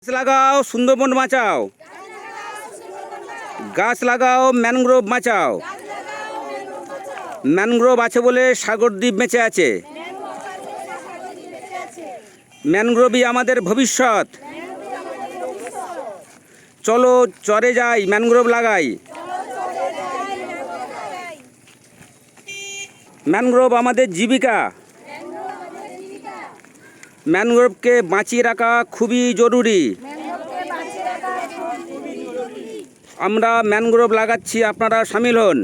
গাছ লাগাও সুন্দরবন বাঁচাও, গাছ লাগাও ম্যানগ্রোভ বাঁচাও। ম্যানগ্রোভ আছে বলে সাগরদ্বীপ বেঁচে আছে। ম্যানগ্রোভই আমাদের ভবিষ্যৎ। চলো চরে যাই, ম্যানগ্রোভ লাগাই। ম্যানগ্রোভ আমাদের জীবিকা। ম্যানগ্রোভকে বাঁচিয়ে রাখা খুবই জরুরি। আমরা ম্যানগ্রোভ লাগাচ্ছি, আপনারা সামিল হন।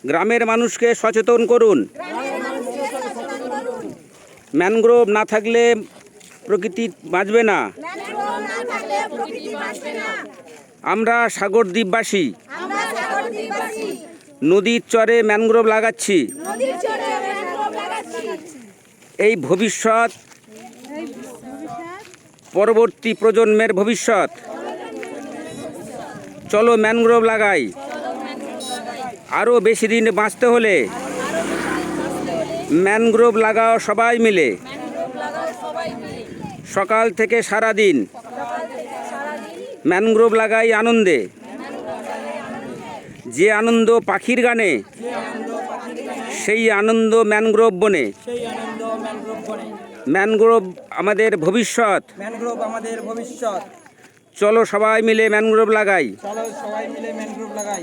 গ্রামের মানুষকে সচেতন করুন। ম্যানগ্রোভ না থাকলে প্রকৃতি বাঁচবে না। আমরা সাগরদ্বীপবাসী নদীর চরে ম্যানগ্রোভ লাগাচ্ছি। এই ভবিষ্যৎ পরবর্তী প্রজন্মের ভবিষ্যৎ। চলো ম্যানগ্রোভ লাগাই। আরও বেশি দিন বাঁচতে হলে ম্যানগ্রোভ লাগাও সবাই মিলে। সকাল থেকে সারা দিন ম্যানগ্রোভ লাগাই আনন্দে। যে আনন্দ পাখির গানে, সেই আনন্দ ম্যানগ্রোভ বনে। ম্যানগ্রোভ আমাদের ভবিষ্যৎ। ম্যানগ্রোভ আমাদের ভবিষ্যৎ। চলো সবাই মিলে ম্যানগ্রোভ লাগাই। চলো সবাই মিলে ম্যানগ্রোভ লাগাই।